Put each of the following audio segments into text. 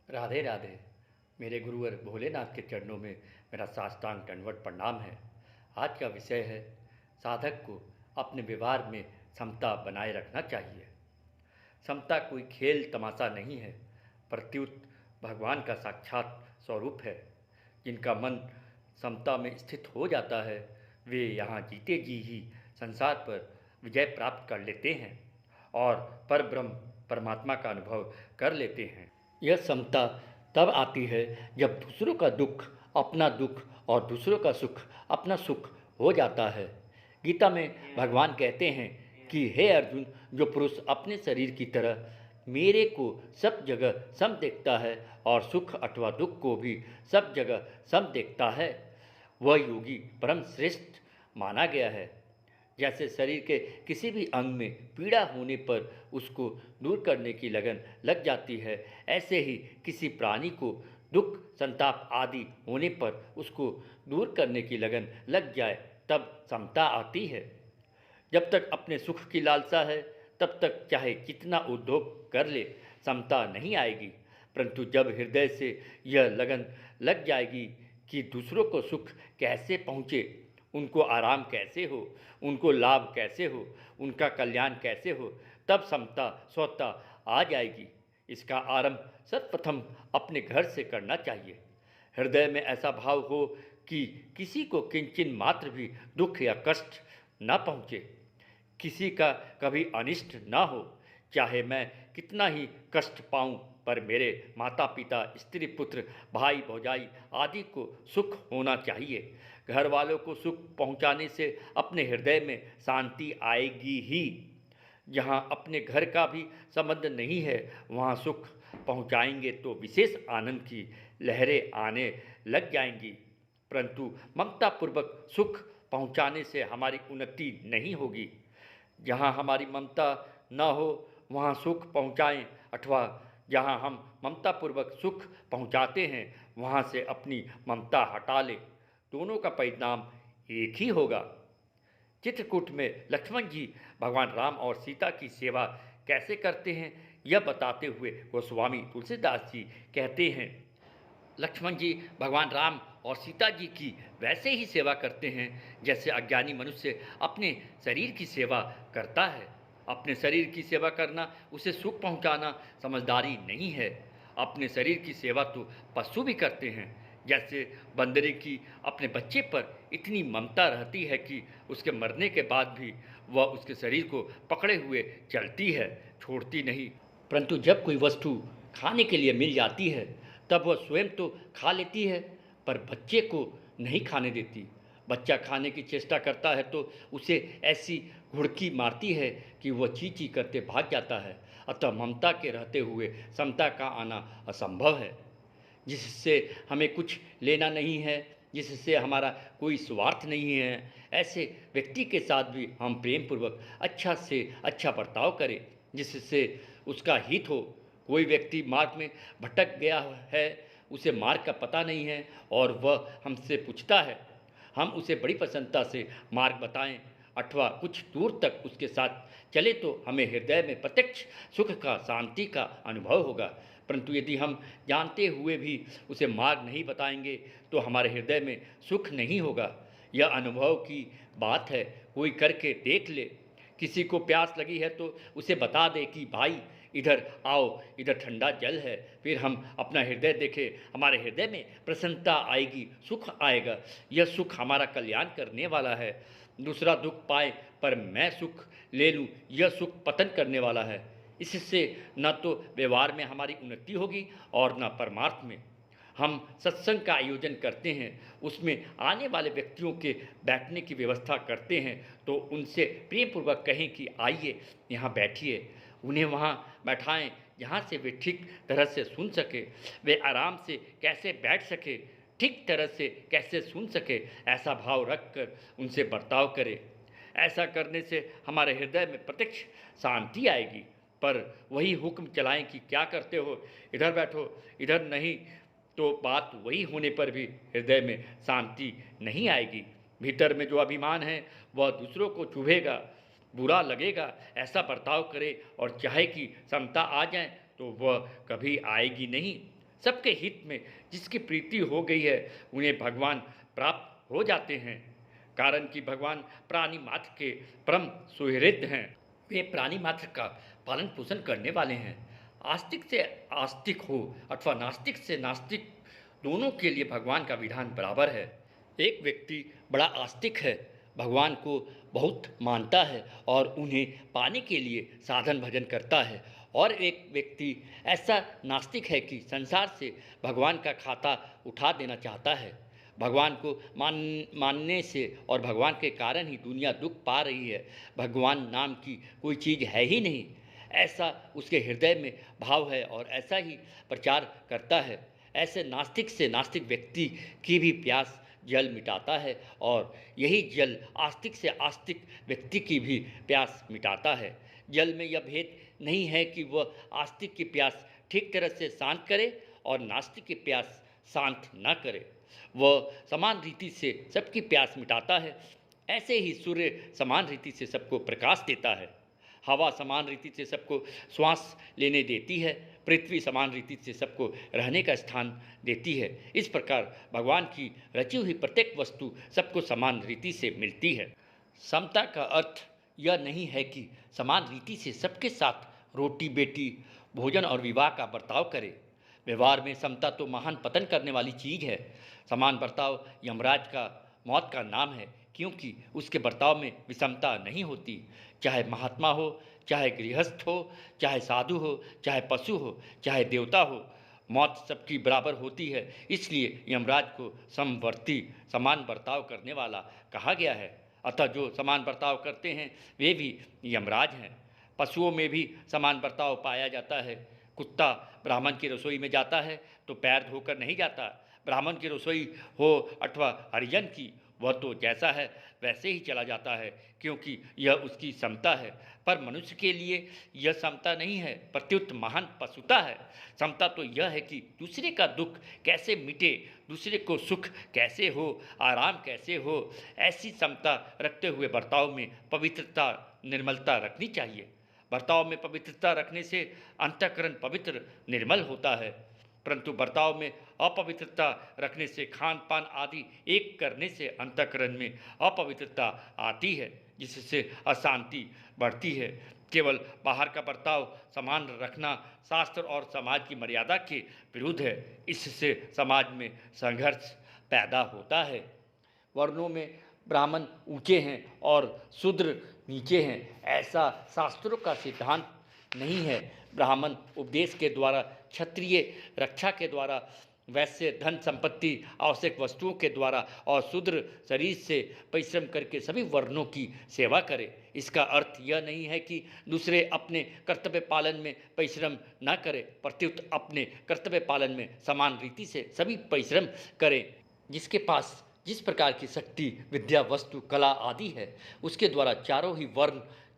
राधे राधे। मेरे गुरुवर भोलेनाथ के चरणों में मेरा साष्टांग दंडवत प्रणाम है। आज का विषय है साधक को अपने व्यवहार में समता बनाए रखना चाहिए। समता कोई खेल तमाशा नहीं है, प्रत्युत भगवान का साक्षात स्वरूप है। जिनका मन समता में स्थित हो जाता है वे यहाँ जीते जी ही संसार पर विजय प्राप्त कर लेते हैं और परब्रह्म परमात्मा का अनुभव कर लेते हैं। यह समता तब आती है जब दूसरों का दुख अपना दुख और दूसरों का सुख अपना सुख हो जाता है। गीता में भगवान कहते हैं कि हे अर्जुन, जो पुरुष अपने शरीर की तरह मेरे को सब जगह सम देखता है और सुख अथवा दुख को भी सब जगह सम देखता है, वह योगी परम श्रेष्ठ माना गया है। जैसे शरीर के किसी भी अंग में पीड़ा होने पर उसको दूर करने की लगन लग जाती है, ऐसे ही किसी प्राणी को दुख संताप आदि होने पर उसको दूर करने की लगन लग जाए तब समता आती है। जब तक अपने सुख की लालसा है तब तक चाहे कितना उद्योग कर ले, समता नहीं आएगी। परंतु जब हृदय से यह लगन लग जाएगी कि दूसरों को सुख कैसे पहुँचे, उनको आराम कैसे हो, उनको लाभ कैसे हो, उनका कल्याण कैसे हो, तब समता स्वतः आ जाएगी। इसका आरंभ सर्वप्रथम अपने घर से करना चाहिए। हृदय में ऐसा भाव हो कि किसी को किंचिन मात्र भी दुख या कष्ट न पहुँचे, किसी का कभी अनिष्ट न हो। चाहे मैं कितना ही कष्ट पाऊं, पर मेरे माता पिता स्त्री पुत्र भाई भौजाई आदि को सुख होना चाहिए। घर वालों को सुख पहुंचाने से अपने हृदय में शांति आएगी ही। जहां अपने घर का भी संबंध नहीं है वहां सुख पहुंचाएंगे तो विशेष आनंद की लहरें आने लग जाएंगी। परंतु ममतापूर्वक सुख पहुंचाने से हमारी उन्नति नहीं होगी। जहाँ हमारी ममता न हो वहाँ सुख पहुँचाएं, अथवा जहाँ हम ममतापूर्वक सुख पहुँचाते हैं वहाँ से अपनी ममता हटा लें, दोनों का परिणाम एक ही होगा। चित्रकूट में लक्ष्मण जी भगवान राम और सीता की सेवा कैसे करते हैं यह बताते हुए गोस्वामी तुलसीदास जी कहते हैं, लक्ष्मण जी भगवान राम और सीता जी की वैसे ही सेवा करते हैं जैसे अज्ञानी मनुष्य अपने शरीर की सेवा करता है। अपने शरीर की सेवा करना, उसे सुख पहुंचाना समझदारी नहीं है। अपने शरीर की सेवा तो पशु भी करते हैं। जैसे बंदरी की अपने बच्चे पर इतनी ममता रहती है कि उसके मरने के बाद भी वह उसके शरीर को पकड़े हुए चलती है, छोड़ती नहीं। परंतु जब कोई वस्तु खाने के लिए मिल जाती है तब वह स्वयं तो खा लेती है पर बच्चे को नहीं खाने देती। बच्चा खाने की चेष्टा करता है तो उसे ऐसी घुड़की मारती है कि वह ची ची करते भाग जाता है। अतः ममता के रहते हुए समता का आना असंभव है। जिससे हमें कुछ लेना नहीं है, जिससे हमारा कोई स्वार्थ नहीं है, ऐसे व्यक्ति के साथ भी हम प्रेम पूर्वक अच्छा से अच्छा बर्ताव करें जिससे उसका हित हो। कोई व्यक्ति मार्ग में भटक गया है, उसे मार्ग का पता नहीं है और वह हमसे पूछता है, हम उसे बड़ी प्रसन्नता से मार्ग बताएं अथवा कुछ दूर तक उसके साथ चले तो हमें हृदय में प्रत्यक्ष सुख का शांति का अनुभव होगा। परंतु यदि हम जानते हुए भी उसे मार्ग नहीं बताएंगे तो हमारे हृदय में सुख नहीं होगा। यह अनुभव की बात है, कोई करके देख ले। किसी को प्यास लगी है तो उसे बता दे कि भाई इधर आओ, इधर ठंडा जल है। फिर हम अपना हृदय देखें, हमारे हृदय में प्रसन्नता आएगी, सुख आएगा। यह सुख हमारा कल्याण करने वाला है। दूसरा दुख पाए पर मैं सुख ले लूँ, यह सुख पतन करने वाला है। इससे न तो व्यवहार में हमारी उन्नति होगी और न परमार्थ में। हम सत्संग का आयोजन करते हैं, उसमें आने वाले व्यक्तियों के बैठने की व्यवस्था करते हैं तो उनसे प्रेम पूर्वक कहें कि आइए यहाँ बैठिए। उन्हें वहाँ बैठाएं जहाँ से वे ठीक तरह से सुन सके, वे आराम से कैसे बैठ सके, ठीक तरह से कैसे सुन सके, ऐसा भाव रखकर उनसे बर्ताव करें। ऐसा करने से हमारे हृदय में प्रत्यक्ष शांति आएगी। पर वही हुक्म चलाएं कि क्या करते हो, इधर बैठो, इधर नहीं, तो बात वही होने पर भी हृदय में शांति नहीं आएगी। भीतर में जो अभिमान है वह दूसरों को चुभेगा, बुरा लगेगा। ऐसा बर्ताव करे और चाहे कि समता आ जाए तो वह कभी आएगी नहीं। सबके हित में जिसकी प्रीति हो गई है उन्हें भगवान प्राप्त हो जाते हैं। कारण कि भगवान प्राणी मात्र के परम सुहृद हैं। वे प्राणी मात्र का पालन पोषण करने वाले हैं। आस्तिक से आस्तिक हो अथवा नास्तिक से नास्तिक, दोनों के लिए भगवान का विधान बराबर है। एक व्यक्ति बड़ा आस्तिक है, भगवान को बहुत मानता है और उन्हें पाने के लिए साधन भजन करता है, और एक व्यक्ति ऐसा नास्तिक है कि संसार से भगवान का खाता उठा देना चाहता है। भगवान को मानने से और भगवान के कारण ही दुनिया दुख पा रही है। भगवान नाम की कोई चीज़ है ही नहीं, ऐसा उसके हृदय में भाव है और ऐसा ही प्रचार करता है। ऐसे नास्तिक से नास्तिक व्यक्ति की भी प्यास जल मिटाता है और यही जल आस्तिक से आस्तिक व्यक्ति की भी प्यास मिटाता है। जल में यह भेद नहीं है कि वह आस्तिक की प्यास ठीक तरह से शांत करे और नास्तिक की प्यास शांत न करे। वह समान रीति से सबकी प्यास मिटाता है। ऐसे ही सूर्य समान रीति से सबको प्रकाश देता है, हवा समान रीति से सबको श्वास लेने देती है, पृथ्वी समान रीति से सबको रहने का स्थान देती है। इस प्रकार भगवान की रची हुई प्रत्येक वस्तु सबको समान रीति से मिलती है। समता का अर्थ यह नहीं है कि समान रीति से सबके साथ रोटी बेटी, भोजन और विवाह का बर्ताव करे। व्यवहार में समता तो महान पतन करने वाली चीज़ है। समान बर्ताव यमराज का मौत का नाम है, क्योंकि उसके बर्ताव में विषमता नहीं होती। चाहे महात्मा हो, चाहे गृहस्थ हो, चाहे साधु हो, चाहे पशु हो, चाहे देवता हो, मौत सबकी बराबर होती है। इसलिए यमराज को समवर्ती, समान बर्ताव करने वाला कहा गया है। अतः जो समान बर्ताव करते हैं वे भी यमराज हैं। पशुओं में भी समान बर्ताव पाया जाता है। कुत्ता ब्राह्मण की रसोई में जाता है तो पैर धोकर नहीं जाता। ब्राह्मण की रसोई हो अथवा हरिजन की, वह तो जैसा है वैसे ही चला जाता है, क्योंकि यह उसकी समता है। पर मनुष्य के लिए यह समता नहीं है, प्रत्युत महान पशुता है। समता तो यह है कि दूसरे का दुख कैसे मिटे, दूसरे को सुख कैसे हो, आराम कैसे हो, ऐसी समता रखते हुए बर्ताव में पवित्रता, निर्मलता रखनी चाहिए। बर्ताव में पवित्रता रखने से अंतःकरण पवित्र निर्मल होता है, परंतु बर्ताव में अपवित्रता रखने से खान पान आदि एक करने से अंतःकरण में अपवित्रता आती है, जिससे अशांति बढ़ती है। केवल बाहर का बर्ताव समान रखना शास्त्र और समाज की मर्यादा के विरुद्ध है। इससे समाज में संघर्ष पैदा होता है। वर्णों में ब्राह्मण ऊंचे हैं और शूद्र नीचे हैं, ऐसा शास्त्रों का सिद्धांत नहीं है। ब्राह्मण उपदेश के द्वारा, क्षत्रिय रक्षा के द्वारा, वैश्य धन संपत्ति आवश्यक वस्तुओं के द्वारा और शूद्र शरीर से परिश्रम करके सभी वर्णों की सेवा करे। इसका अर्थ यह नहीं है कि दूसरे अपने कर्तव्य पालन में परिश्रम न करें, प्रत्युत अपने कर्तव्य पालन में समान रीति से सभी परिश्रम करें। जिसके पास जिस प्रकार की शक्ति, विद्या, वस्तु, कला आदि है, उसके द्वारा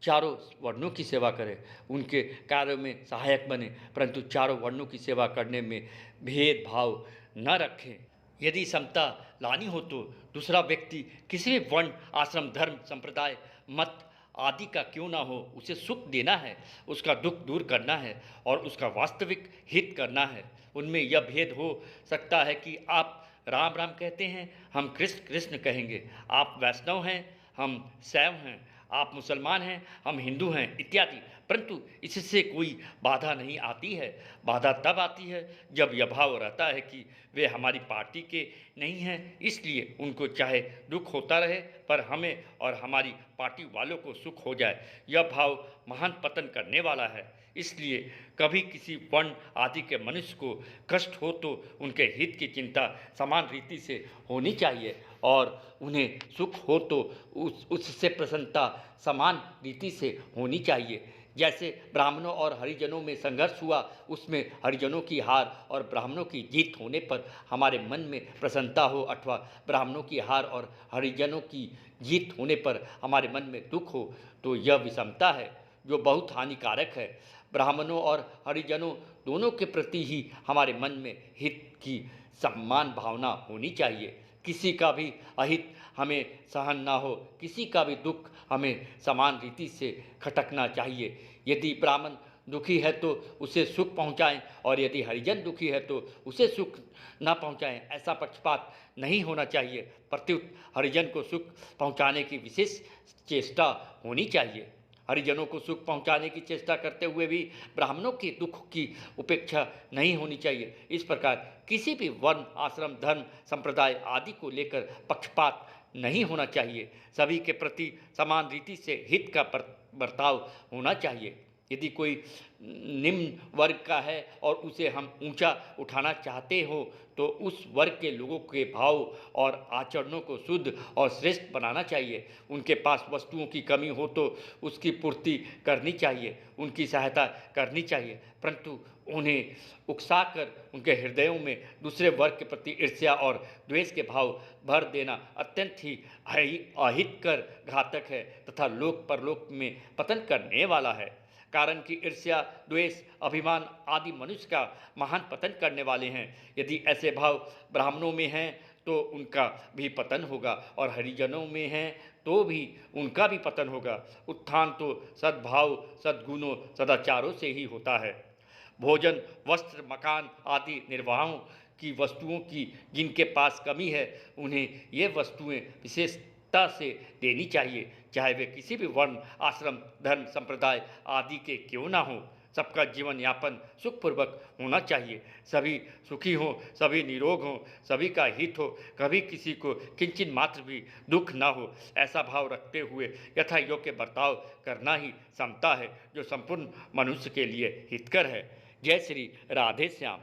चारों वर्णों की सेवा करें, उनके कार्यों में सहायक बने, परंतु चारों वर्णों की सेवा करने में भेदभाव न रखें। यदि समता लानी हो तो दूसरा व्यक्ति किसी भी वर्ण, आश्रम, धर्म, संप्रदाय, मत आदि का क्यों ना हो, उसे सुख देना है, उसका दुख दूर करना है और उसका वास्तविक हित करना है। उनमें यह भेद हो सकता है कि आप राम राम कहते हैं, हम कृष्ण कृष्ण कहेंगे, आप वैष्णव हैं, हम शैव हैं, आप मुसलमान हैं, हम हिंदू हैं, इत्यादि, परंतु इससे कोई बाधा नहीं आती है। बाधा तब आती है जब यह भाव रहता है कि वे हमारी पार्टी के नहीं हैं, इसलिए उनको चाहे दुख होता रहे पर हमें और हमारी पार्टी वालों को सुख हो जाए। यह भाव महान पतन करने वाला है। इसलिए कभी किसी वर्ण आदि के मनुष्य को कष्ट हो तो उनके हित की चिंता समान रीति से होनी चाहिए और उन्हें सुख हो तो उससे प्रसन्नता समान रीति से होनी चाहिए। जैसे ब्राह्मणों और हरिजनों में संघर्ष हुआ, उसमें हरिजनों की हार और ब्राह्मणों की जीत होने पर हमारे मन में प्रसन्नता हो, अथवा ब्राह्मणों की हार और हरिजनों की जीत होने पर हमारे मन में दुख हो, तो यह विषमता है जो बहुत हानिकारक है। ब्राह्मणों और हरिजनों दोनों के प्रति ही हमारे मन में हित की सम्मान भावना होनी चाहिए। किसी का भी अहित हमें सहन ना हो, किसी का भी दुख हमें समान रीति से खटकना चाहिए। यदि ब्राह्मण दुखी है तो उसे सुख पहुंचाएं और यदि हरिजन दुखी है तो उसे सुख ना पहुंचाएं। ऐसा पक्षपात नहीं होना चाहिए। प्रत्युत हरिजन को सुख पहुंचाने की विशेष चेष्टा होनी चाहिए। हरिजनों को सुख पहुंचाने की चेष्टा करते हुए भी ब्राह्मणों के दुख की उपेक्षा नहीं होनी चाहिए। इस प्रकार किसी भी वर्ण, आश्रम, धर्म, संप्रदाय आदि को लेकर पक्षपात नहीं होना चाहिए। सभी के प्रति समान रीति से हित का बर्ताव होना चाहिए। यदि कोई निम्न वर्ग का है और उसे हम ऊंचा उठाना चाहते हो तो उस वर्ग के लोगों के भाव और आचरणों को शुद्ध और श्रेष्ठ बनाना चाहिए। उनके पास वस्तुओं की कमी हो तो उसकी पूर्ति करनी चाहिए, उनकी सहायता करनी चाहिए, परंतु उन्हें उकसाकर उनके हृदयों में दूसरे वर्ग के प्रति ईर्ष्या और द्वेष के भाव भर देना अत्यंत ही अहितकर, घातक है तथा लोक परलोक में पतन करने वाला है। कारण कि ईर्ष्या, द्वेष, अभिमान आदि मनुष्य का महान पतन करने वाले हैं। यदि ऐसे भाव ब्राह्मणों में हैं तो उनका भी पतन होगा और हरिजनों में हैं तो भी उनका भी पतन होगा। उत्थान तो सद्भाव, सद्गुणों, सदाचारों से ही होता है। भोजन, वस्त्र, मकान आदि निर्वाहों की वस्तुओं की जिनके पास कमी है उन्हें ये वस्तुएं विशेषता से देनी चाहिए, चाहे वे किसी भी वर्ण, आश्रम, धर्म, संप्रदाय आदि के क्यों ना हो। सबका जीवन यापन सुखपूर्वक होना चाहिए। सभी सुखी हों, सभी निरोग हों, सभी का हित हो, कभी किसी को किंचित मात्र भी दुख ना हो, ऐसा भाव रखते हुए यथा योग्य बर्ताव करना ही समता है, जो संपूर्ण मनुष्य के लिए हितकर है। जय श्री राधे श्याम।